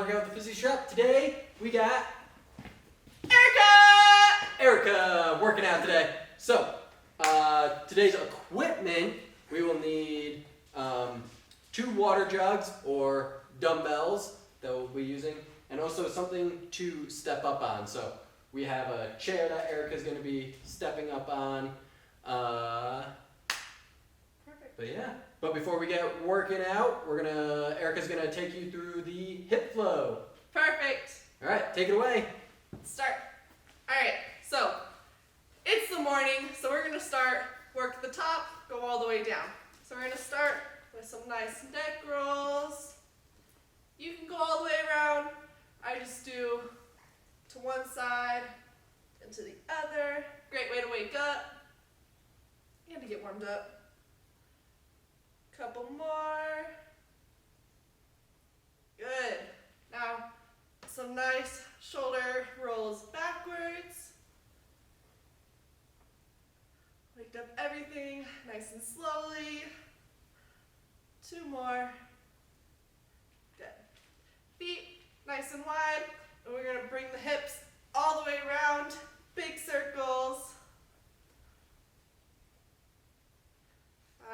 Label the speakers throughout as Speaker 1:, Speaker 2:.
Speaker 1: working out with the Fizzy Strap. Today we got Erica working out today. So today's equipment, we will need 2 water jugs or dumbbells that we'll be using, and also something to step up on. So we have a chair that Erica's going to be stepping up on.
Speaker 2: Perfect.
Speaker 1: But yeah. But before we get working out, Erica's gonna take you through the hip flow.
Speaker 2: Perfect.
Speaker 1: All right, take it away.
Speaker 2: Start. All right, so it's the morning, so we're gonna work the top, go all the way down. So we're gonna start with some nice neck rolls. You can go all the way around. I just do to one side and to the other. Great way to wake up and to get warmed up. Couple more. Good. Now, some nice shoulder rolls backwards. Wake up everything nice and slowly. 2 more. Good. Feet nice and wide. And we're going to bring the hips all the way around. Big circles.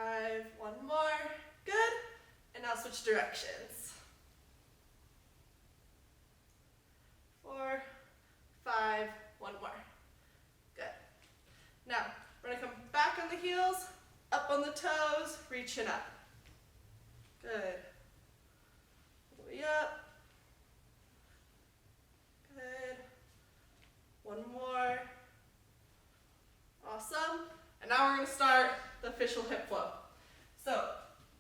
Speaker 2: 5, 1 more, good, and now switch directions. 4, 5, 1 more, good. Now, we're gonna come back on the heels, up on the toes, reaching up. Good. All the way up. Good. 1 more. Awesome. And now we're gonna start the official hip flow. So,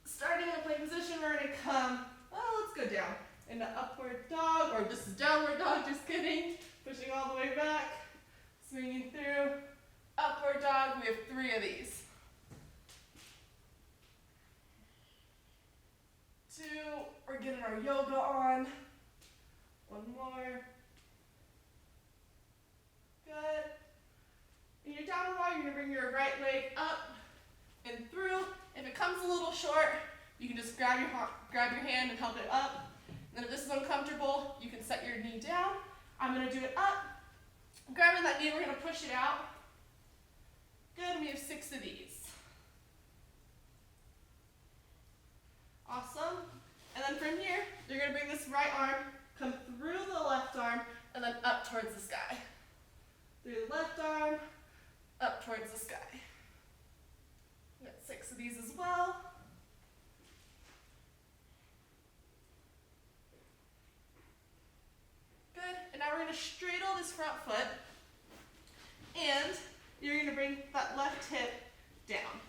Speaker 2: starting in a plank position, we're going to come, let's go down into upward dog, or just a downward dog, just kidding. Pushing all the way back, swinging through, upward dog. We have 3 of these. 2, we're getting our yoga on. 1 more. Good. In your downward dog, you're going to bring your right leg up and through. If it comes a little short, you can just grab your hand and help it up. And then if this is uncomfortable, you can set your knee down. I'm going to do it up. Grabbing that knee, we're going to push it out. Good, we have 6 of these. Awesome. And then from here, you're going to bring this right arm, come through the left arm, and then up towards the sky. Through the left arm, up towards the sky. We got 6 of these as well. Good. And now we're going to straddle this front foot. And you're going to bring that left hip down.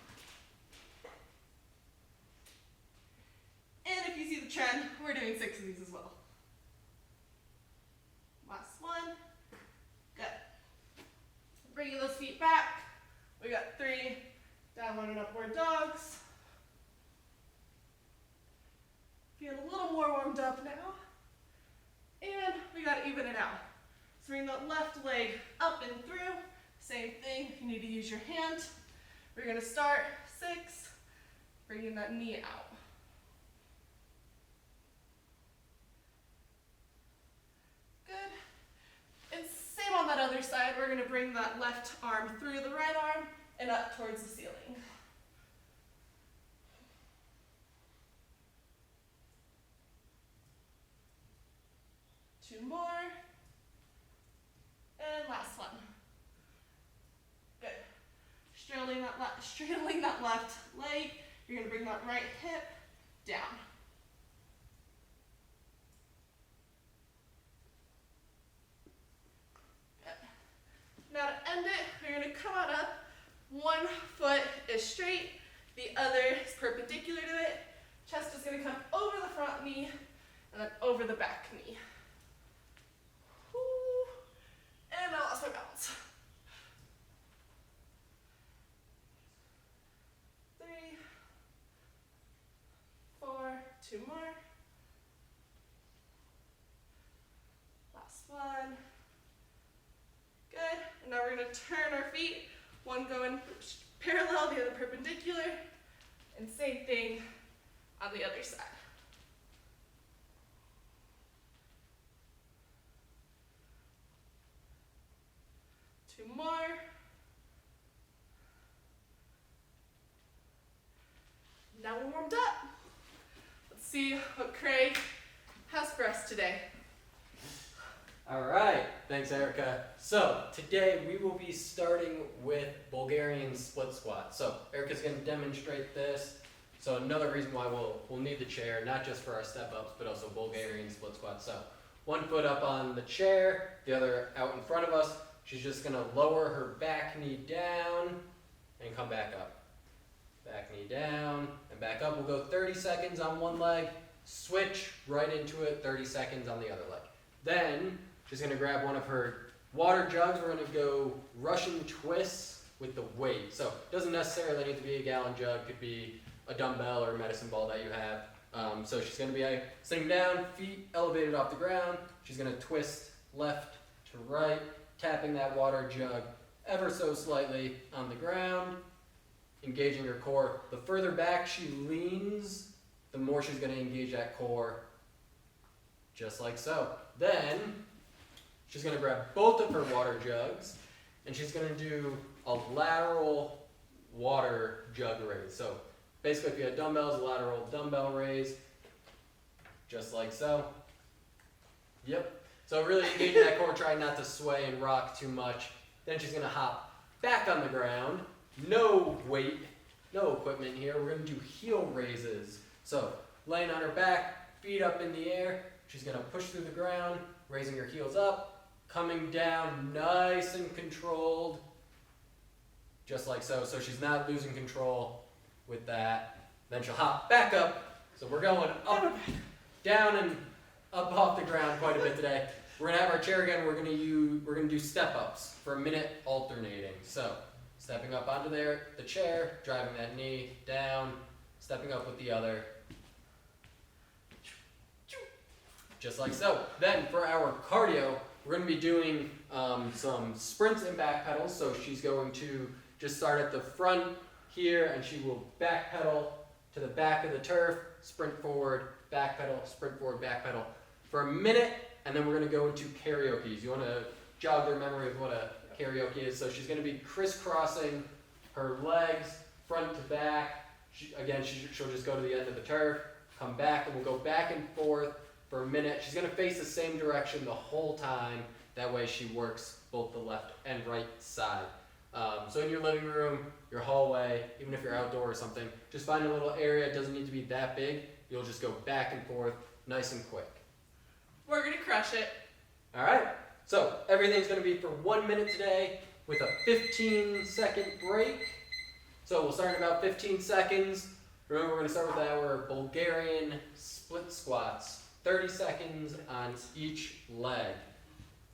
Speaker 2: And if you see the trend, we're doing 6 of these as well. Last one. Good. Bringing those feet back. We got 3 downward and upward dogs. Feel a little more warmed up now. And we got to even it out. So bring the left leg up and through. Same thing, if you need to use your hand. We're going to start 6, bringing that knee out. Good. And same on that other side. We're going to bring that left arm through the right arm and up towards the ceiling. Two more. And last one. Good. Straddling that left leg. You're going to bring that right hip down. Good. Now to end it, we're going to come on up. One foot is straight, the other is perpendicular to it. Chest is going to come over the front knee and then over the back knee. Woo. And I lost my balance. 3, 4, 2 more. Last one. Good. And now we're going to turn our feet. One going parallel, the other perpendicular, and same thing on the other side. 2 more. Now we're warmed up. Let's see what Craig has for us today.
Speaker 1: All right, thanks Erica. So today we will be starting with Bulgarian Split Squat. So Erica's going to demonstrate this. So another reason why we'll need the chair, not just for our step ups, but also Bulgarian Split Squat. So one foot up on the chair, the other out in front of us. She's just going to lower her back knee down and come back up. Back knee down and back up. We'll go 30 seconds on one leg, switch right into it, 30 seconds on the other leg. Then she's going to grab one of her water jugs. We're going to go Russian twists with the weight. So it doesn't necessarily need to be a gallon jug. It could be a dumbbell or a medicine ball that you have. So she's going to be sitting down, feet elevated off the ground. She's going to twist left to right, tapping that water jug ever so slightly on the ground, engaging her core. The further back she leans, the more she's going to engage that core, just like so. Then she's going to grab both of her water jugs, and she's going to do a lateral water jug raise. So basically, if you had dumbbells, a lateral dumbbell raise, just like so. Yep. So really engaging that core, trying not to sway and rock too much. Then she's going to hop back on the ground. No weight, no equipment here. We're going to do heel raises. So laying on her back, feet up in the air. She's going to push through the ground, raising her heels up, coming down nice and controlled, just like so. So she's not losing control with that. Then she'll hop back up. So we're going up, down, and up off the ground quite a bit today. We're gonna have our chair again. We're gonna do step ups for a minute, alternating. So stepping up onto the chair, driving that knee down, stepping up with the other, just like so. Then for our cardio, we're gonna be doing some sprints and back pedals. So she's going to just start at the front here, and she will back pedal to the back of the turf, sprint forward, back pedal, sprint forward, back pedal for a minute, and then we're going to go into karaoke. You want to jog their memory of what a karaoke is. So she's going to be crisscrossing her legs front to back. She'll just go to the end of the turf, come back, and we'll go back and forth for a minute. She's going to face the same direction the whole time. That way she works both the left and right side. So in your living room, your hallway, even if you're outdoor or something, just find a little area. It doesn't need to be that big. You'll just go back and forth, nice and quick.
Speaker 2: We're going to crush it.
Speaker 1: All right. So everything's going to be for 1 minute today with a 15-second break. So we'll start in about 15 seconds. Remember, we're going to start with our Bulgarian split squats. 30 seconds on each leg.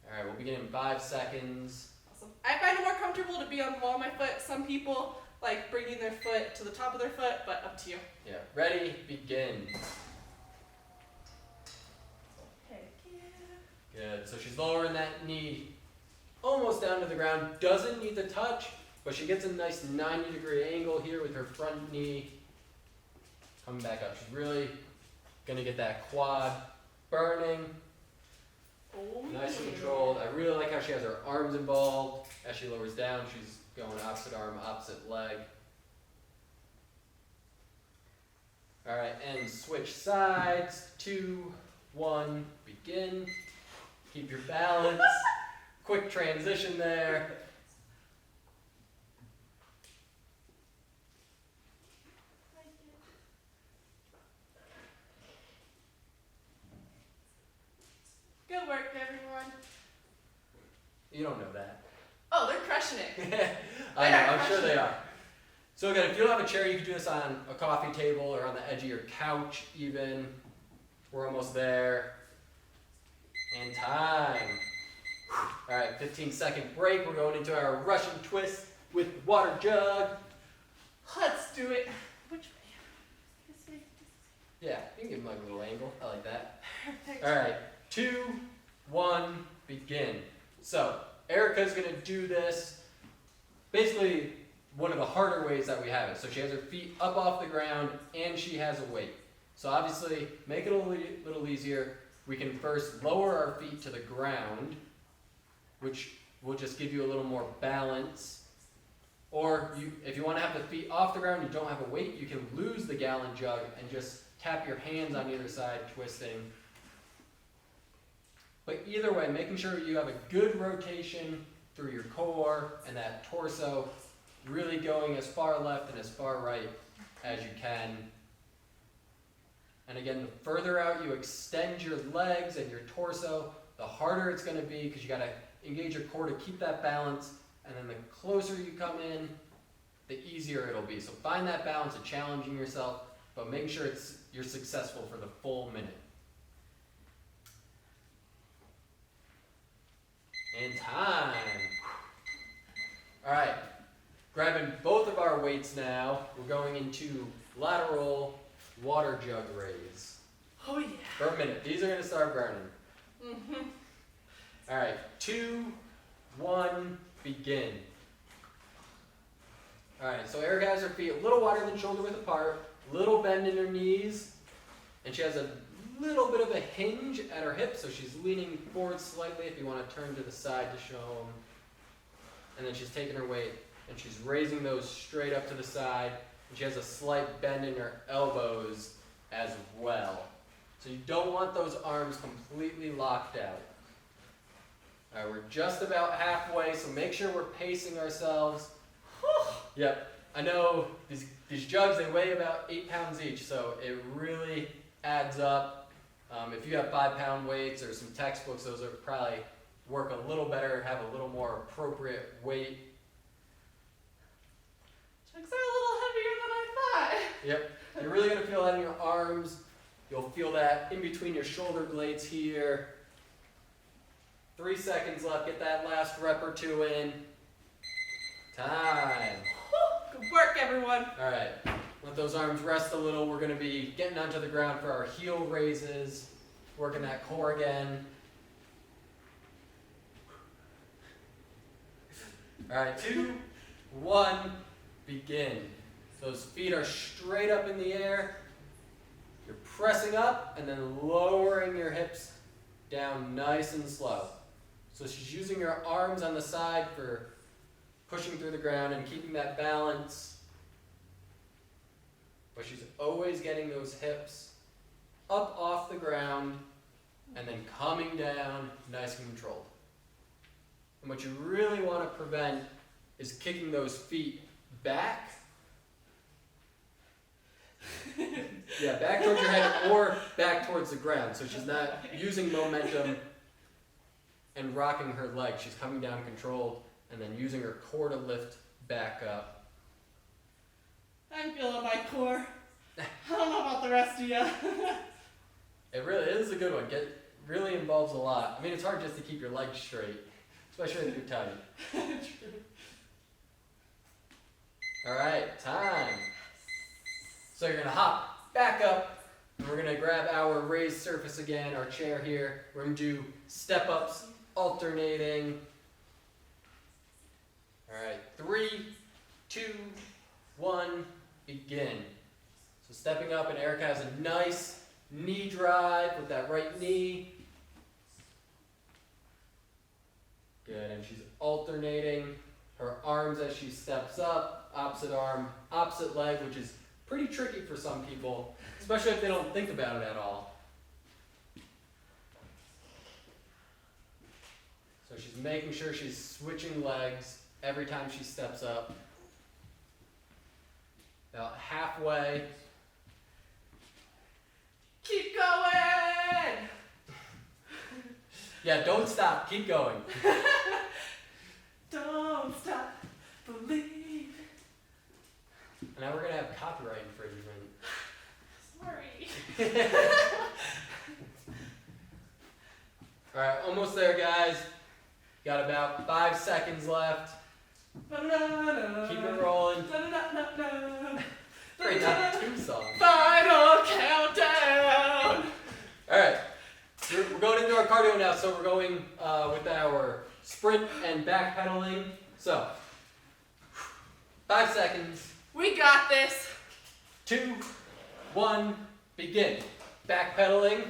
Speaker 1: All right, we'll begin in 5 seconds.
Speaker 2: Awesome. I find it more comfortable to be on the ball of my foot. Some people like bringing their foot to the top of their foot, but up to you.
Speaker 1: Yeah, ready, begin. Good, so she's lowering that knee almost down to the ground. Doesn't need to touch, but she gets a nice 90-degree angle here with her front knee. Coming back up. She's really gonna get that quad burning.
Speaker 2: Oh,
Speaker 1: Nice and controlled. I really like how she has her arms involved. As she lowers down, she's going opposite arm, opposite leg. All right, and switch sides. 2, 1, begin. Keep your balance. Quick transition there.
Speaker 2: Good work, everyone.
Speaker 1: You don't know that.
Speaker 2: Oh, they're crushing it.
Speaker 1: I know, I'm sure they are. So again, if you don't have a chair, you can do this on a coffee table or on the edge of your couch even. We're almost there. And time. All right, 15-second break. We're going into our Russian twist with water jug.
Speaker 2: Let's do it. Which way? This way?
Speaker 1: Yeah, you can give them like a little angle. I like that.
Speaker 2: Perfect.
Speaker 1: All right, 2, 1, begin. So Erica's gonna do this basically one of the harder ways that we have it. So she has her feet up off the ground and she has a weight. So obviously, make it a little easier. We can first lower our feet to the ground, which will just give you a little more balance. Or if you want to have the feet off the ground, you don't have a weight, you can lose the gallon jug and just tap your hands on either side, twisting. But either way, making sure you have a good rotation through your core and that torso, really going as far left and as far right as you can. And again, the further out you extend your legs and your torso, the harder it's going to be because you got to engage your core to keep that balance. And then the closer you come in, the easier it'll be. So find that balance of challenging yourself, but make sure you're successful for the full minute. And time. All right, grabbing both of our weights now, we're going into lateral water jug raise.
Speaker 2: Oh yeah.
Speaker 1: For a minute. These are going to start burning.
Speaker 2: Mm-hmm.
Speaker 1: All right, 2, 1, begin. All right, so Erica has her feet a little wider than shoulder width apart, little bend in her knees, and she has a little bit of a hinge at her hips, so she's leaning forward slightly if you want to turn to the side to show them. And then she's taking her weight, and she's raising those straight up to the side, and she has a slight bend in her elbows as well. So you don't want those arms completely locked out. All right, we're just about halfway, so make sure we're pacing ourselves. Yep, I know these jugs, they weigh about 8 pounds each, so it really adds up. If you have 5-pound weights or some textbooks, those will probably work a little better, have a little more appropriate weight.
Speaker 2: Jugs are a little heavier than I thought.
Speaker 1: Yep, you're really going to feel that in your arms. You'll feel that in between your shoulder blades here. 3 seconds left, get that last rep or 2 in. Time.
Speaker 2: Good work, everyone.
Speaker 1: All right, let those arms rest a little. We're going to be getting onto the ground for our heel raises, working that core again. All right, 2, 1, begin. Those feet are straight up in the air. You're pressing up and then lowering your hips down nice and slow. So she's using her arms on the side for pushing through the ground and keeping that balance. But she's always getting those hips up off the ground and then coming down nice and controlled. And what you really want to prevent is kicking those feet back. Yeah, back towards your head or back towards the ground. So she's not using momentum and rocking her legs. She's coming down controlled and then using her core to lift back up.
Speaker 2: I'm feeling my core. I don't know about the rest of you.
Speaker 1: It is a good one. Really involves a lot. I mean, it's hard just to keep your legs straight, especially if you're tight. All right, time. So you're gonna hop back up, and we're gonna grab our raised surface again, our chair here. We're gonna do step-ups, alternating. All right, 3, 2, 1, begin. So stepping up, and Erica has a nice knee drive with that right knee. Good, and she's alternating her arms as she steps up, opposite arm, opposite leg, which is pretty tricky for some people, especially if they don't think about it at all. So she's making sure she's switching legs every time she steps up. About halfway.
Speaker 2: Keep going!
Speaker 1: Yeah, don't stop. Keep going.
Speaker 2: Don't stop, believe.
Speaker 1: And now we're going to have copyright infringement.
Speaker 2: Sorry.
Speaker 1: All right, almost there, guys. Got about 5 seconds left. Keep it rolling. Great, not 2 songs.
Speaker 2: Final countdown!
Speaker 1: All right, we're going into our cardio now, so we're going with our sprint and backpedaling. So, 5 seconds.
Speaker 2: We got this.
Speaker 1: 2, 1, begin. Backpedaling,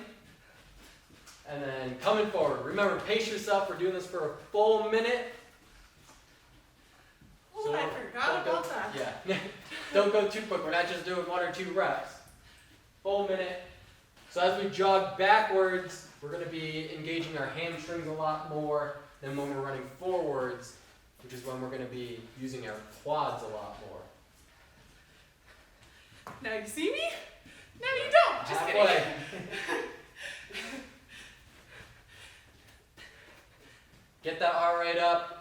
Speaker 1: and then coming forward. Remember, pace yourself. We're doing this for a full minute.
Speaker 2: Forgot
Speaker 1: don't
Speaker 2: about
Speaker 1: go,
Speaker 2: that.
Speaker 1: Yeah. Don't go too quick. We're not just doing 1 or 2 reps. Full minute. So as we jog backwards, we're going to be engaging our hamstrings a lot more than when we're running forwards, which is when we're going to be using our quads a lot more.
Speaker 2: Now you see me? No, you don't. Just
Speaker 1: Halfway.
Speaker 2: kidding.
Speaker 1: Get that heart rate up.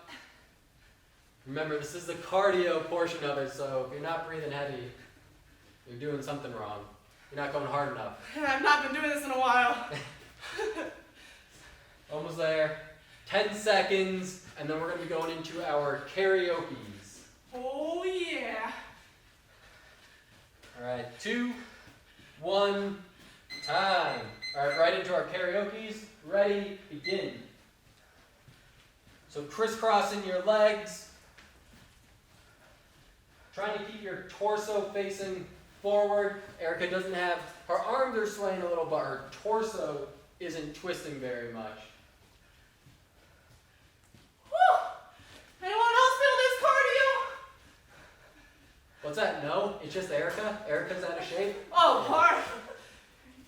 Speaker 1: Remember, this is the cardio portion of it, so if you're not breathing heavy, you're doing something wrong. You're not going hard enough.
Speaker 2: I've not been doing this in a while.
Speaker 1: Almost there. 10 seconds, and then we're going to be going into our karaoke's.
Speaker 2: Oh yeah.
Speaker 1: All right, 2, 1, time. All right, right into our karaoke's. Ready, begin. So crisscrossing your legs. Trying to keep your torso facing forward. Erica doesn't have, her arms are swaying a little, but her torso isn't twisting very much.
Speaker 2: Whew. Anyone else feel this cardio?
Speaker 1: What's that? No, it's just Erica. Erica's out of shape.
Speaker 2: Oh, hard.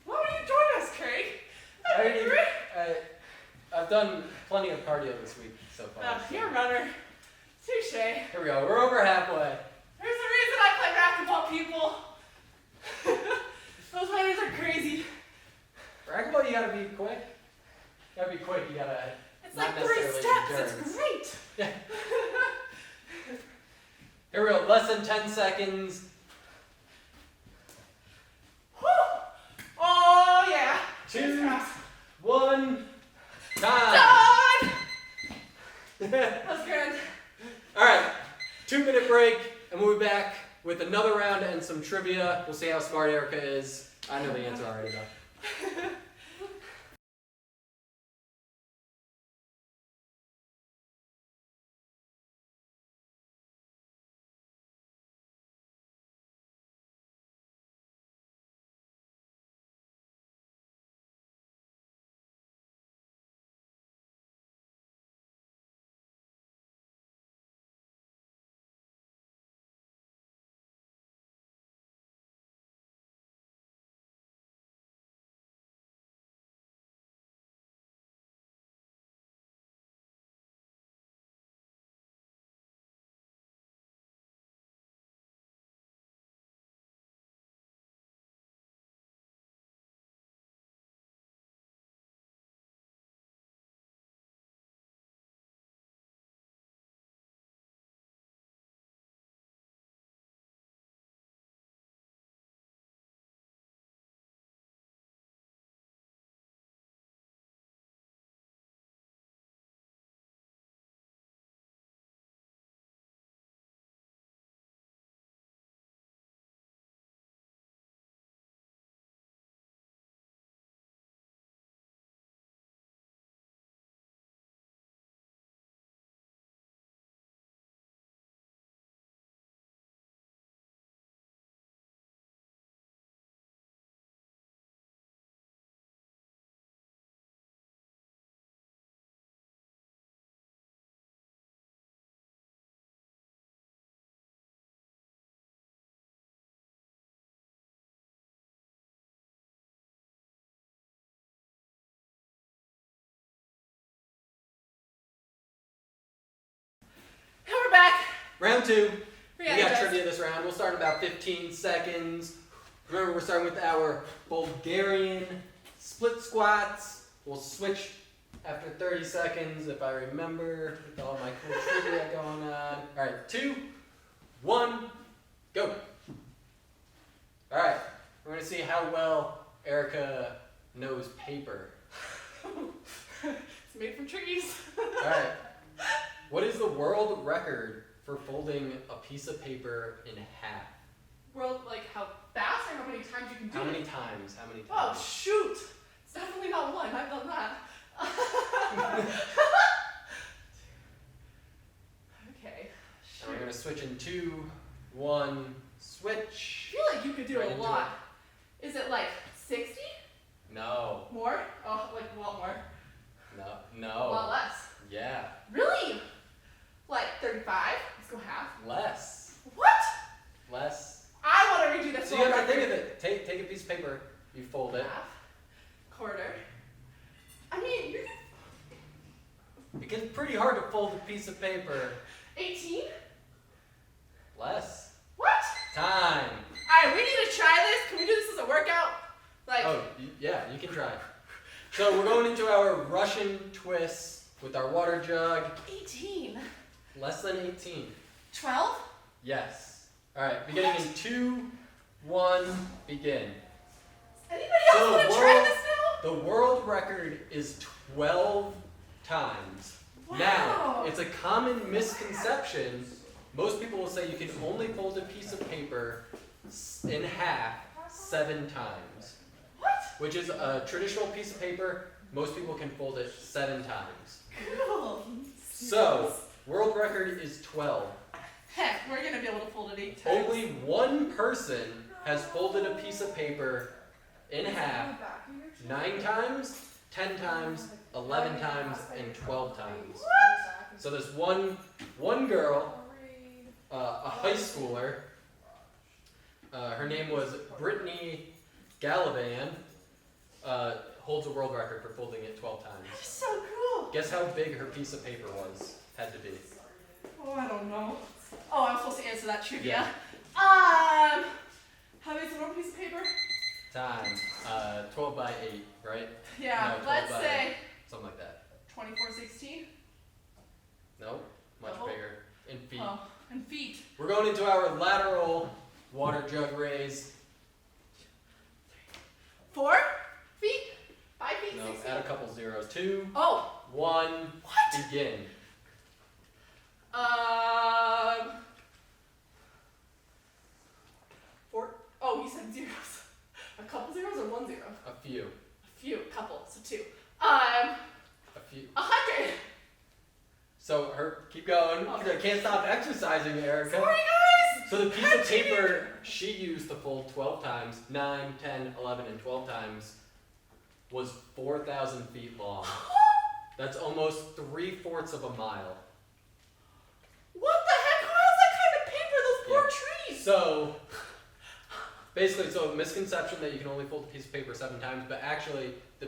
Speaker 2: Why don't you join us, Craig?
Speaker 1: I've done plenty of cardio this week so far.
Speaker 2: You're a runner. Touche.
Speaker 1: Here we go. We're over halfway.
Speaker 2: There's a reason I play racquetball, people. Those runners are crazy.
Speaker 1: Racquetball, you gotta be quick. You gotta be quick. You gotta.
Speaker 2: It's
Speaker 1: not
Speaker 2: like 3
Speaker 1: necessarily
Speaker 2: steps.
Speaker 1: endurance.
Speaker 2: It's great.
Speaker 1: Yeah. Here we go. Less than 10 seconds.
Speaker 2: Whew. Oh yeah.
Speaker 1: 2, 1, time.
Speaker 2: Done. That's good.
Speaker 1: All right. 2-minute break, and we'll be back with another round and some trivia. We'll see how smart Erica is. I know the answer already, though.
Speaker 2: And we're back.
Speaker 1: Round 2. We got
Speaker 2: Re-energize.
Speaker 1: trivia this round. We'll start in about 15 seconds. Remember, we're starting with our Bulgarian split squats. We'll switch after 30 seconds if I remember with all my cool trivia going on. All right, 2, 1, go. All right, we're going to see how well Erica knows paper.
Speaker 2: It's made from trees.
Speaker 1: All right, what is the world record for folding a piece of paper in half?
Speaker 2: World, like how fast or how many times you can do
Speaker 1: How
Speaker 2: it?
Speaker 1: many times? How many
Speaker 2: Oh
Speaker 1: times?
Speaker 2: shoot! It's definitely not 1. I've done that. Okay.
Speaker 1: And we're going to switch in 2, 1, switch.
Speaker 2: I feel like you could do
Speaker 1: Right
Speaker 2: a
Speaker 1: into
Speaker 2: lot. Is it like 60?
Speaker 1: No,
Speaker 2: More? Oh, like a lot more.
Speaker 1: no,
Speaker 2: A
Speaker 1: no.
Speaker 2: lot less.
Speaker 1: Yeah,
Speaker 2: Really? Like 35? Let's go half.
Speaker 1: less. Take a piece of paper. You fold it.
Speaker 2: Half. Quarter. I mean, you
Speaker 1: It gets pretty hard to fold a piece of paper.
Speaker 2: 18?
Speaker 1: Less.
Speaker 2: What?
Speaker 1: Time.
Speaker 2: Alright, we need to try this. Can we do this as a workout? Like,
Speaker 1: Oh, yeah, you can try. So we're going into our Russian twists with our water jug.
Speaker 2: 18.
Speaker 1: Less than 18.
Speaker 2: 12?
Speaker 1: Yes. All right, beginning in 2, 1, begin.
Speaker 2: Anybody else want to try this now?
Speaker 1: The world record is 12 times.
Speaker 2: Wow.
Speaker 1: Now, it's a common misconception. Most people will say you can only fold a piece of paper in half 7 times.
Speaker 2: What?
Speaker 1: Which is a traditional piece of paper. Most people can fold it 7 times.
Speaker 2: Cool.
Speaker 1: So, world record is 12.
Speaker 2: Heck, we're going to be able to fold it 8 times.
Speaker 1: Only one person has folded a piece of paper in half 9 times, 10 times, 11 times, and 12 times. So there's one girl, a high schooler. Her name was Brittany Gallivan. Holds a world record for folding it 12 times.
Speaker 2: That's so cool.
Speaker 1: Guess how big her piece of paper had to be.
Speaker 2: Oh, I don't know. Oh, I'm supposed to answer that trivia.
Speaker 1: Yeah.
Speaker 2: How big is a normal piece of paper?
Speaker 1: Time. 12 by 8, right?
Speaker 2: Yeah,
Speaker 1: No, 12
Speaker 2: let's
Speaker 1: by
Speaker 2: say
Speaker 1: something like that.
Speaker 2: 24/16.
Speaker 1: No, much
Speaker 2: No.
Speaker 1: bigger. In feet.
Speaker 2: Oh, and feet.
Speaker 1: We're going into our lateral water jug raise.
Speaker 2: 4 feet? 5 feet?
Speaker 1: No,
Speaker 2: 6 feet?
Speaker 1: add a couple zeros. 2,
Speaker 2: Oh,
Speaker 1: 1,
Speaker 2: what?
Speaker 1: begin.
Speaker 2: Four. Oh, you said zeros. A couple zeros or 1 0?
Speaker 1: A few.
Speaker 2: A few, couple, so 2.
Speaker 1: A few.
Speaker 2: 100.
Speaker 1: So keep going.
Speaker 2: Okay.
Speaker 1: I can't stop exercising, Erica.
Speaker 2: Sorry, guys.
Speaker 1: So the piece of paper she used to fold 12 times, 9, 10, 11, and 12 times, was 4,000 feet long. That's almost 3/4 of a mile.
Speaker 2: What the heck? Who has that kind of paper? Those poor trees.
Speaker 1: So, basically, a misconception that you can only fold a piece of paper 7 times, but actually, the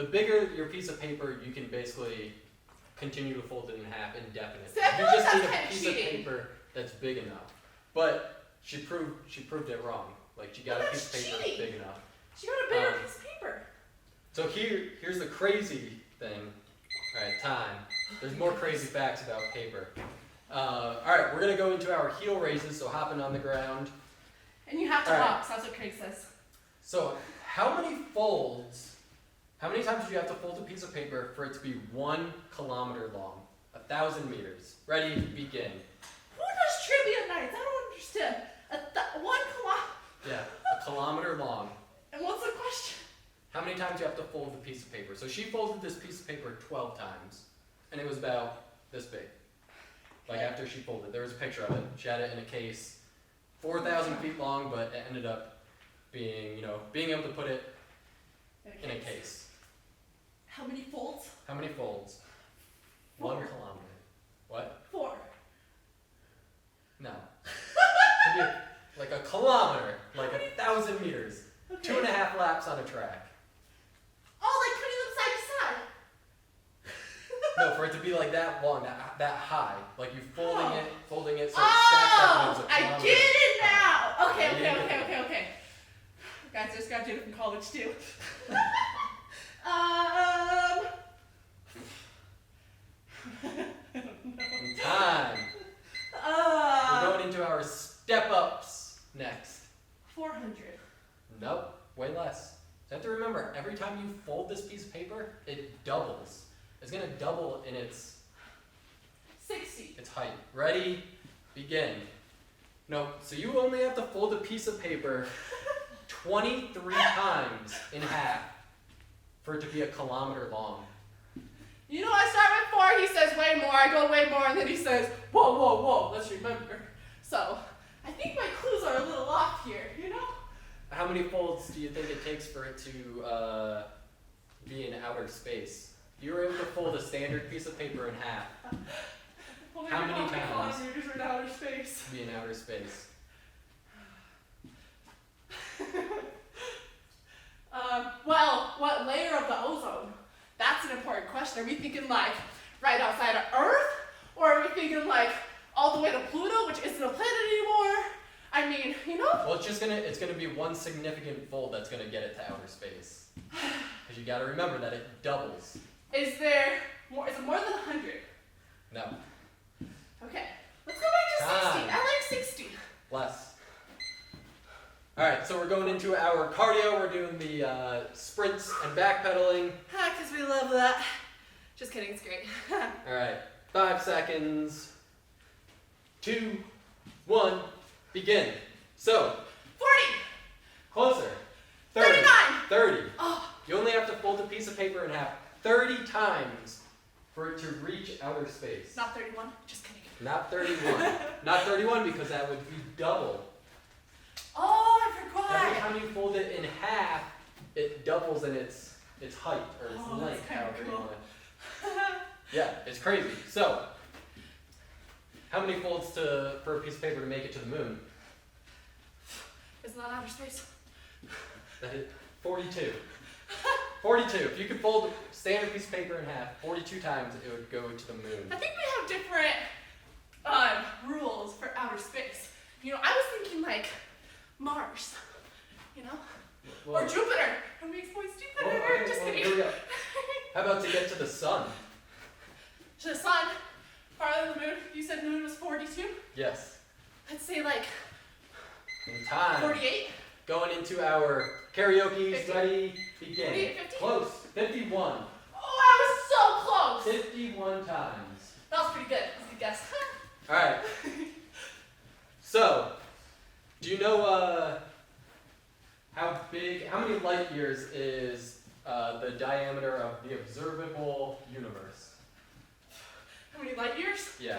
Speaker 1: bigger your piece of paper, you can basically continue to fold it in half indefinitely.
Speaker 2: See, I
Speaker 1: You
Speaker 2: feel like
Speaker 1: just
Speaker 2: that's
Speaker 1: need a
Speaker 2: kinda
Speaker 1: piece
Speaker 2: cheating.
Speaker 1: of paper that's big enough. But she proved it wrong. Like, she got
Speaker 2: Well,
Speaker 1: a piece of
Speaker 2: that's
Speaker 1: paper that's
Speaker 2: cheating.
Speaker 1: big enough.
Speaker 2: She got a bigger
Speaker 1: Um,
Speaker 2: piece of paper.
Speaker 1: So here's the crazy thing. Alright, time. There's more crazy facts about paper. Alright, we're gonna go into our heel raises, so hopping on the ground.
Speaker 2: And you have to
Speaker 1: All right.
Speaker 2: box. That's what Craig says.
Speaker 1: So how many times do you have to fold a piece of paper for it to be 1 kilometer long? 1,000 meters. Ready, begin.
Speaker 2: Who does trivia nights? I don't understand. 1 kilometer.
Speaker 1: Yeah, a kilometer long.
Speaker 2: And what's the question?
Speaker 1: How many times do you have to fold the piece of paper? So she folded this piece of paper 12 times, and it was about this big. Like after she folded, there was a picture of it. She had it in a case, 4,000 feet long, but it ended up being able to put it in a case.
Speaker 2: How many folds?
Speaker 1: How many folds? 1 kilometer. What?
Speaker 2: 4.
Speaker 1: No. Could be like a kilometer, like 1,000 meters.
Speaker 2: Okay.
Speaker 1: 2.5 laps on a track.
Speaker 2: Oh, like putting them side to side.
Speaker 1: No, for it to be like that long, that high. Like you folding
Speaker 2: Oh.
Speaker 1: it so it stacks up and it was a
Speaker 2: I
Speaker 1: kilometer.
Speaker 2: get it now. Okay,
Speaker 1: Yeah, you
Speaker 2: okay,
Speaker 1: get
Speaker 2: okay, okay, okay. Guys, I just graduated from college too.
Speaker 1: Time. We're going into our step ups next.
Speaker 2: 400.
Speaker 1: Nope, way less. So you have to remember, every time you fold this piece of paper, it doubles. It's gonna double in its
Speaker 2: 60.
Speaker 1: height. Ready? Begin. No, so you only have to fold a piece of paper 23 times in half for it to be a kilometer long.
Speaker 2: You know, I start with 4, he says way more, I go way more, and then he says, whoa, whoa, whoa, let's remember. So, I think my clues are a little off here, you know?
Speaker 1: How many folds do you think it takes for it to be in outer space? If you were able to fold a standard piece of paper in half,
Speaker 2: Well,
Speaker 1: How
Speaker 2: maybe
Speaker 1: many
Speaker 2: not
Speaker 1: times?
Speaker 2: kilometers or in outer space.
Speaker 1: to be in outer space.
Speaker 2: question. Are we thinking like right outside of Earth? Or are we thinking like all the way to Pluto, which isn't a planet anymore? I mean, you know?
Speaker 1: Well, it's gonna be one significant fold that's gonna get it to outer space. Because you gotta remember that it doubles.
Speaker 2: Is it more than 100?
Speaker 1: No.
Speaker 2: Okay. Let's go back to 60. I like 60.
Speaker 1: Less. Alright, so we're going into our cardio. We're doing the sprints and backpedaling.
Speaker 2: Because we love that. Just kidding, it's great.
Speaker 1: Alright, 5 seconds. 2, 1, begin. So,
Speaker 2: 40.
Speaker 1: closer. 30.
Speaker 2: 39.
Speaker 1: 30.
Speaker 2: Oh.
Speaker 1: You only have to fold a piece of paper in half 30 times for it to reach outer space.
Speaker 2: Not 31. Just kidding.
Speaker 1: Not 31. Not 31 because that would be double.
Speaker 2: Oh, I forgot.
Speaker 1: Every time you fold it in half, it doubles in its height or its
Speaker 2: Oh, that's
Speaker 1: length.
Speaker 2: kinda
Speaker 1: However you
Speaker 2: cool.
Speaker 1: want it. Yeah, it's crazy. So, how many folds for a piece of paper to make it to the moon?
Speaker 2: Isn't that outer space?
Speaker 1: That is 42. 42. If you could fold a standard piece of paper in half 42 times, it would go to the moon.
Speaker 2: I think we have different rules for outer space. You know, I was thinking like Mars, you know?
Speaker 1: Well,
Speaker 2: or Jupiter. Are we exposed to Jupiter?
Speaker 1: well, okay,
Speaker 2: Just
Speaker 1: well,
Speaker 2: kidding.
Speaker 1: here we go. How about to get to the sun?
Speaker 2: To the sun, farther than the moon. You said moon was 42?
Speaker 1: Yes.
Speaker 2: Let's say like
Speaker 1: In time.
Speaker 2: 48?
Speaker 1: Going into our karaoke.
Speaker 2: 50.
Speaker 1: Ready, begin.
Speaker 2: 48, 50?
Speaker 1: Close. 51.
Speaker 2: Oh, I was so close!
Speaker 1: 51 times.
Speaker 2: That was pretty good. That's a good guess.
Speaker 1: Alright. So, do you know how many light years is the diameter of the observable universe?
Speaker 2: How many light years?
Speaker 1: Yeah.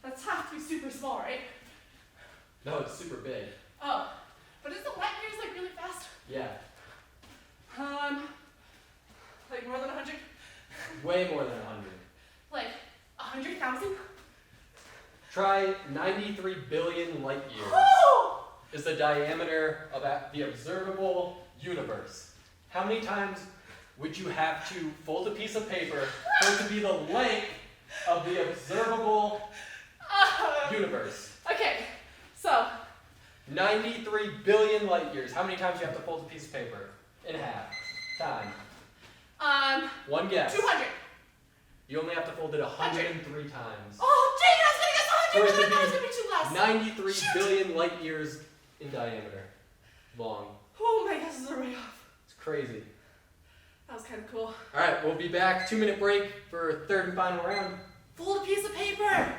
Speaker 2: That's have to be super small, right?
Speaker 1: No, it's super big.
Speaker 2: Oh, but isn't light years like really fast?
Speaker 1: Yeah.
Speaker 2: Like more than 100?
Speaker 1: Way more than 100.
Speaker 2: Like 100,000?
Speaker 1: Try 93 billion light years
Speaker 2: Oh!
Speaker 1: is the diameter of the observable universe. How many times would you have to fold a piece of paper for it to be the length of the observable universe?
Speaker 2: Okay, so
Speaker 1: 93 billion light years. How many times do you have to fold a piece of paper? In half. Time. One guess.
Speaker 2: 200.
Speaker 1: You only have to fold it 103 times.
Speaker 2: Oh, dang, I was gonna guess 100,
Speaker 1: For it
Speaker 2: but I
Speaker 1: to
Speaker 2: thought it was gonna be too less.
Speaker 1: 93
Speaker 2: Shoot.
Speaker 1: billion light years in diameter. Long.
Speaker 2: Oh, my guesses are way off.
Speaker 1: It's crazy.
Speaker 2: That was kind of cool.
Speaker 1: Alright, we'll be back. 2-minute break for third and final round.
Speaker 2: Fold a piece of paper.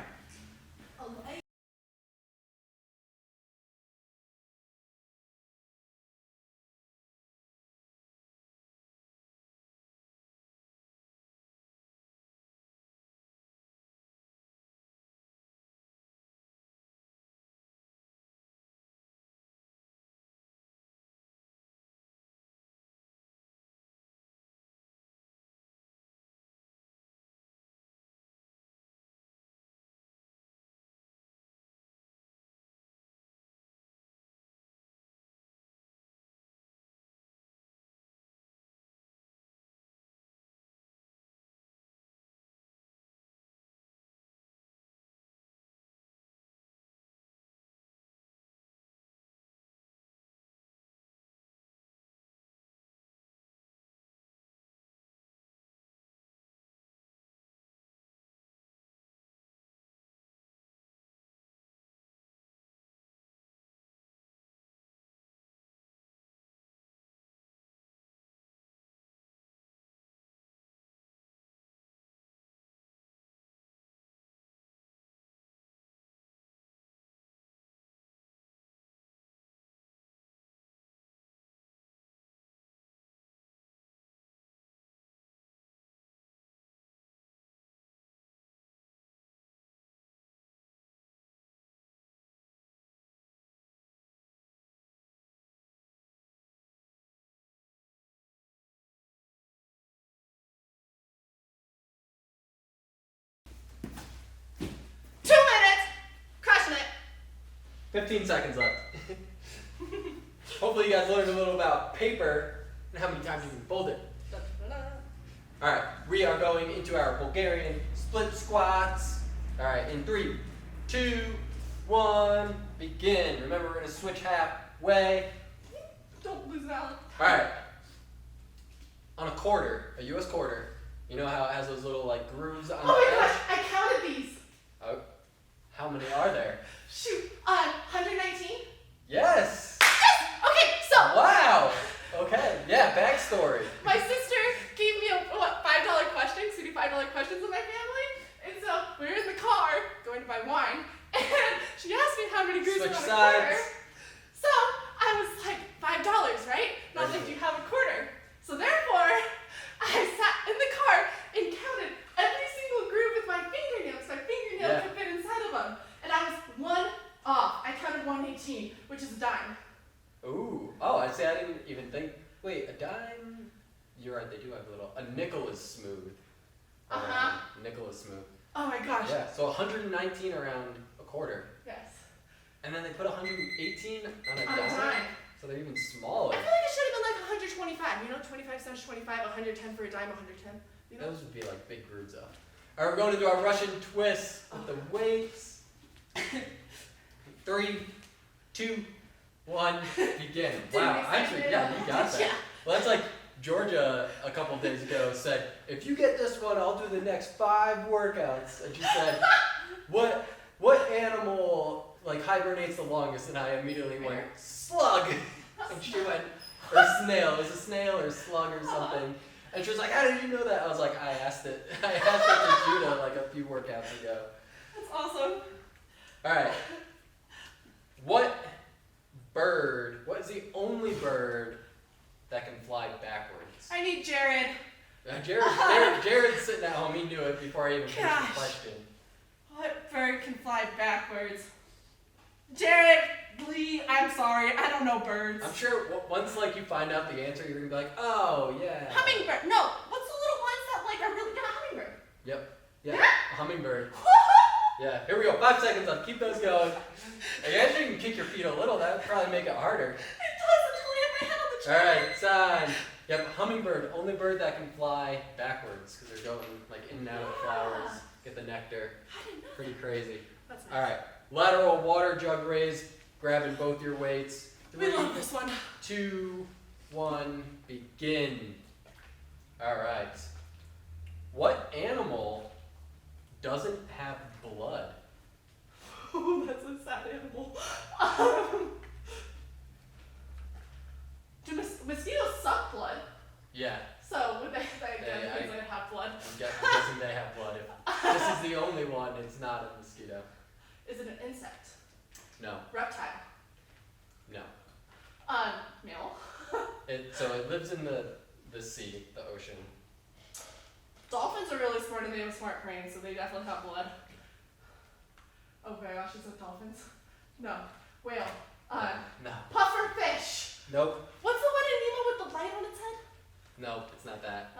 Speaker 2: Two minutes. Crushing it.
Speaker 1: 15 seconds left. Hopefully you guys learned a little about paper and how many times you can fold it. All right, we are going into our Bulgarian split squats. All right, in 3, 2, 1, begin. Remember, we're gonna switch halfway.
Speaker 2: Don't lose Alan.
Speaker 1: All right. On a quarter, a U.S. quarter, you know how it has those little like grooves on
Speaker 2: Oh
Speaker 1: the
Speaker 2: my
Speaker 1: edge?
Speaker 2: gosh, I counted these.
Speaker 1: Oh, how many are there?
Speaker 2: Shoot, 119?
Speaker 1: Yes.
Speaker 2: Yes! Okay, so
Speaker 1: Wow. Okay. Yeah. Backstory.
Speaker 2: my sister gave me a $5 question, because we do $5 questions in my family. And so we were in the car going to buy wine, and she asked me how many grooves
Speaker 1: Switch
Speaker 2: were on a
Speaker 1: sides.
Speaker 2: quarter. So I was like, $5, right? Not
Speaker 1: Right.
Speaker 2: if you have a quarter. So therefore, I sat in the car and counted every single groove with my fingernails. My fingernails
Speaker 1: Yeah.
Speaker 2: could fit inside of them. And I was one off. I counted 118, which is a dime.
Speaker 1: Ooh. Oh, I see. I didn't even think. Wait, a dime? You're right. They do have a little. A nickel is smooth. Nickel is smooth.
Speaker 2: Oh my gosh.
Speaker 1: Yeah. So 119 around a quarter,
Speaker 2: Yes.
Speaker 1: and then they put 118 on a
Speaker 2: On a
Speaker 1: dime.
Speaker 2: dime.
Speaker 1: So they're even
Speaker 2: I
Speaker 1: smaller.
Speaker 2: feel like it should have been like 125. You know, 25 cents 25, 110 for a dime, 110. You know?
Speaker 1: Those would be like big grooves though. All right, we're going to do our Russian twist with the weights. 3, 2, 1, begin. Wow, actually, yeah, you got that.
Speaker 2: Yeah.
Speaker 1: Well, that's like Georgia a couple days ago said, if you get this one, I'll do the next 5 workouts. And she said, what animal like hibernates the longest? And I immediately went, slug. And she went, or snail. It was a snail or slug or something. And she was like, how did you know that? I was like, I asked it to Judah like a few workouts ago.
Speaker 2: That's awesome.
Speaker 1: All right. What is the only bird that can fly backwards?
Speaker 2: I need Jared.
Speaker 1: Jared's sitting at home. He knew it before I even finished
Speaker 2: Gosh.
Speaker 1: the question.
Speaker 2: What bird can fly backwards? Jared, Lee, I'm sorry. I don't know birds.
Speaker 1: I'm sure once like you find out the answer, you're gonna be like, oh yeah.
Speaker 2: Hummingbird. No. What's the little ones that like are really good? Hummingbird.
Speaker 1: Yep. Yeah.
Speaker 2: Yeah?
Speaker 1: A hummingbird. Yeah. Here we go. 5 seconds left. Keep those going. I guess you can kick your feet a little. That would probably make it harder.
Speaker 2: It does until I have my head on the
Speaker 1: All
Speaker 2: chair.
Speaker 1: right, sign. Yep, hummingbird, only bird that can fly backwards because they're going like in and out of the flowers, get the nectar.
Speaker 2: I didn't know.
Speaker 1: Pretty crazy.
Speaker 2: That's nice.
Speaker 1: All right, lateral water jug raise, grabbing both your weights.
Speaker 2: We
Speaker 1: 3,
Speaker 2: love this one.
Speaker 1: 2, 1, begin. All right. What animal doesn't have blood?
Speaker 2: Oh, that's a sad animal. Do mosquitoes suck blood?
Speaker 1: Yeah,
Speaker 2: So would they
Speaker 1: Yeah,
Speaker 2: things that have blood?
Speaker 1: I'm guessing they have blood. If this is the only one, it's not a mosquito.
Speaker 2: Is it an insect?
Speaker 1: No,
Speaker 2: Reptile?
Speaker 1: no.
Speaker 2: Mammal?
Speaker 1: So it lives in the sea, the ocean.
Speaker 2: Dolphins are really smart and they have a smart brain, so they definitely have blood. Oh my gosh, is it dolphins? No. Whale.
Speaker 1: No.
Speaker 2: Puffer fish.
Speaker 1: Nope.
Speaker 2: What's the one in Nemo with the light on its head?
Speaker 1: Nope, it's not that.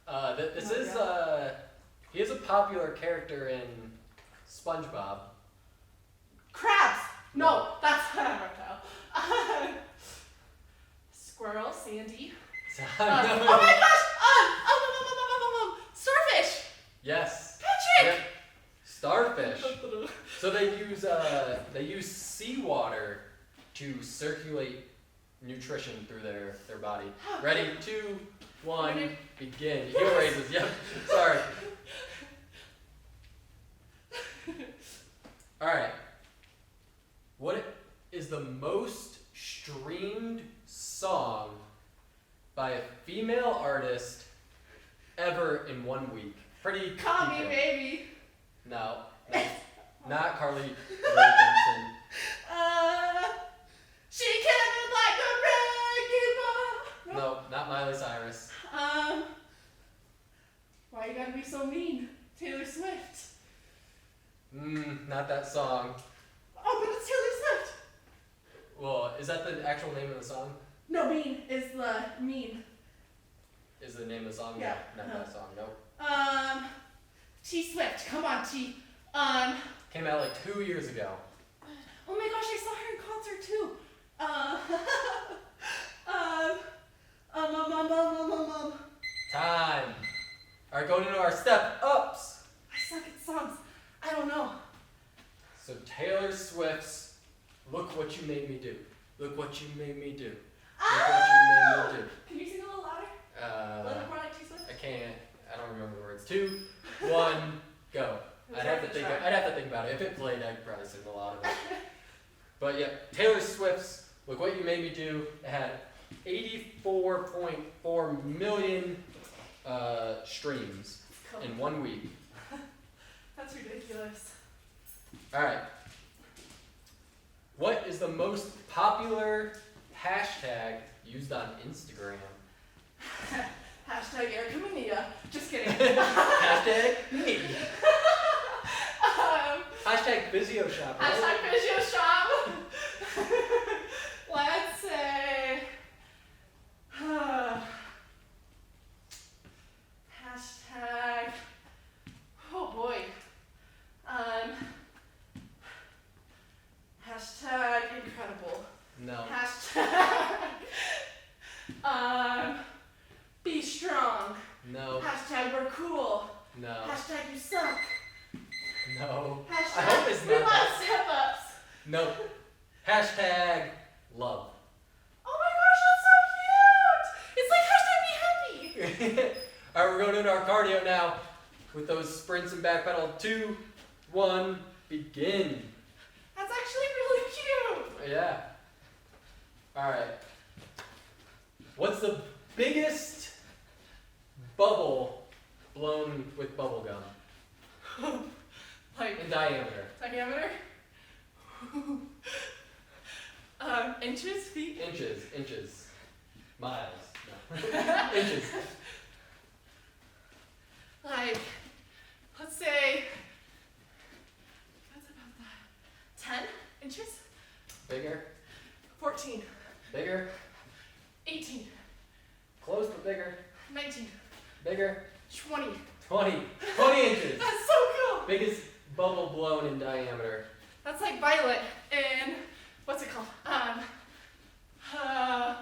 Speaker 2: Oh.
Speaker 1: This
Speaker 2: Oh,
Speaker 1: is he is a popular character in SpongeBob.
Speaker 2: Crabs. No, that's not a reptile. Squirrel, Sandy.
Speaker 1: No.
Speaker 2: Oh my gosh! Starfish.
Speaker 1: Yes.
Speaker 2: Patrick.
Speaker 1: Yep. Starfish. So they use seawater to circulate nutrition through their body. Ready? 2, 1,
Speaker 2: Ready?
Speaker 1: begin. Heel raises. Yep. Sorry. All right. What is the most streamed song by a female artist ever in 1 week? Pretty.
Speaker 2: Call me
Speaker 1: detailed.
Speaker 2: baby.
Speaker 1: No. Not Carly Rae Jepsen.
Speaker 2: She came like a wrecking ball.
Speaker 1: No, not Miley Cyrus.
Speaker 2: Why you gotta be so mean? Taylor Swift.
Speaker 1: Not that song.
Speaker 2: Oh, but it's Taylor Swift.
Speaker 1: Well, is that the actual name of the song?
Speaker 2: No, mean is the mean.
Speaker 1: Is the name of the song?
Speaker 2: Yeah.
Speaker 1: No, not that song. Nope.
Speaker 2: T Swift. Come on, T.
Speaker 1: Came out like 2 years ago.
Speaker 2: Oh my gosh, I saw her in concert too.
Speaker 1: Time. Alright, going into our step ups.
Speaker 2: I suck at songs. I don't know.
Speaker 1: So Taylor Swift's Look What You Made Me Do. Look what you made me do. Look what you made me do.
Speaker 2: Can you sing a little louder? A little more like T Swift?
Speaker 1: I can't. I don't remember the words. 2, 1, go. I'd have to think about it. If it played, I'd probably sing a lot of it. But yeah, Taylor Swift's Look What You Made Me Do. It had 84.4 million streams in 1 week.
Speaker 2: That's ridiculous.
Speaker 1: All right. What is the most popular hashtag used on Instagram?
Speaker 2: Hashtag Erica Mania. Just kidding.
Speaker 1: Hashtag me. Hashtag Physio Shop. Right?
Speaker 2: Hashtag Physio Shop. Let's say. Hashtag. Oh boy. Hashtag incredible.
Speaker 1: No.
Speaker 2: Hashtag. Be strong.
Speaker 1: No.
Speaker 2: Hashtag we're cool.
Speaker 1: No.
Speaker 2: Hashtag you suck.
Speaker 1: No.
Speaker 2: Hashtag
Speaker 1: I hope it's
Speaker 2: we
Speaker 1: not
Speaker 2: love
Speaker 1: that.
Speaker 2: step ups.
Speaker 1: No. Hashtag love.
Speaker 2: Oh my gosh, that's so cute! It's like hashtag be happy.
Speaker 1: Alright, we're going into our cardio now with those sprints and back pedal. 2, 1, begin.
Speaker 2: That's actually really cute.
Speaker 1: Yeah. Alright. What's the biggest bubble blown with bubble gum?
Speaker 2: Like
Speaker 1: In diameter.
Speaker 2: diameter? Inches, feet?
Speaker 1: Inches. Miles. No. Inches.
Speaker 2: Like, let's say, what's about that? 10 inches?
Speaker 1: Bigger.
Speaker 2: 14.
Speaker 1: Bigger.
Speaker 2: 18.
Speaker 1: Close but bigger.
Speaker 2: 19.
Speaker 1: Bigger.
Speaker 2: 20.
Speaker 1: 20. 20 inches.
Speaker 2: That's so cool!
Speaker 1: Biggest bubble blown in diameter.
Speaker 2: That's like Violet in, what's it called?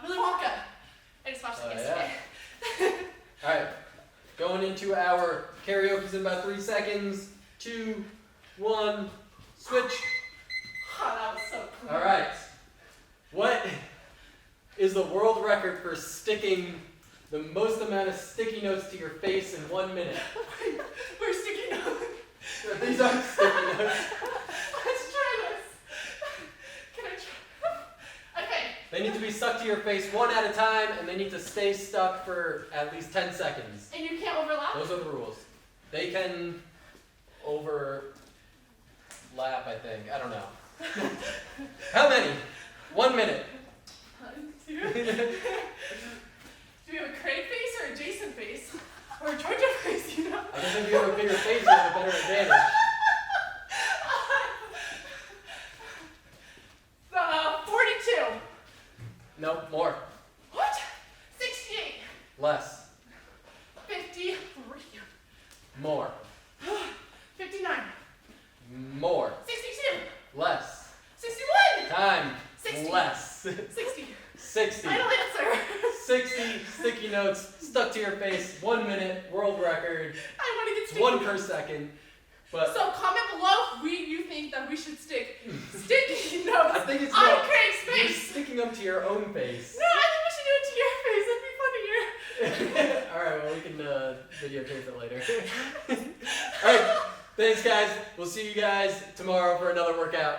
Speaker 2: Willy Wonka. I just watched it yesterday.
Speaker 1: Alright. Going into our karaoke's in about 3 seconds. 2, 1, switch.
Speaker 2: Oh, that was so cool.
Speaker 1: Alright. What is the world record for sticking the most amount of sticky notes to your face in 1 minute?
Speaker 2: We're sticky notes.
Speaker 1: These aren't sticky notes.
Speaker 2: Let's try this. Can I try? Okay.
Speaker 1: They need to be stuck to your face one at a time, and they need to stay stuck for at least 10 seconds.
Speaker 2: And you can't overlap?
Speaker 1: Those are the rules. They can overlap, I think. I don't know. How many? 1 minute.
Speaker 2: 1, 2. Do we have a Craig face or a Jason face? Or a Georgia face, you know?
Speaker 1: I guess if you have a bigger face, you have a better advantage.
Speaker 2: 42.
Speaker 1: No, more.
Speaker 2: What? 68.
Speaker 1: Less.
Speaker 2: 53.
Speaker 1: More.
Speaker 2: 59.
Speaker 1: More.
Speaker 2: 62.
Speaker 1: Less.
Speaker 2: 61.
Speaker 1: Time.
Speaker 2: 60.
Speaker 1: Less.
Speaker 2: 60.
Speaker 1: 60.
Speaker 2: Final answer.
Speaker 1: 60 sticky notes stuck to your face, 1 minute, world record.
Speaker 2: I want to get
Speaker 1: It's
Speaker 2: sticky.
Speaker 1: 1 per second. But
Speaker 2: So comment below if you think that we should stick sticky notes
Speaker 1: I think it's
Speaker 2: on
Speaker 1: no,
Speaker 2: Craig's
Speaker 1: you're
Speaker 2: face.
Speaker 1: sticking them to your own face.
Speaker 2: No, I think we should do it to your face. That'd be funnier.
Speaker 1: Alright, well we can videotape it later. Alright, thanks guys. We'll see you guys tomorrow for another workout.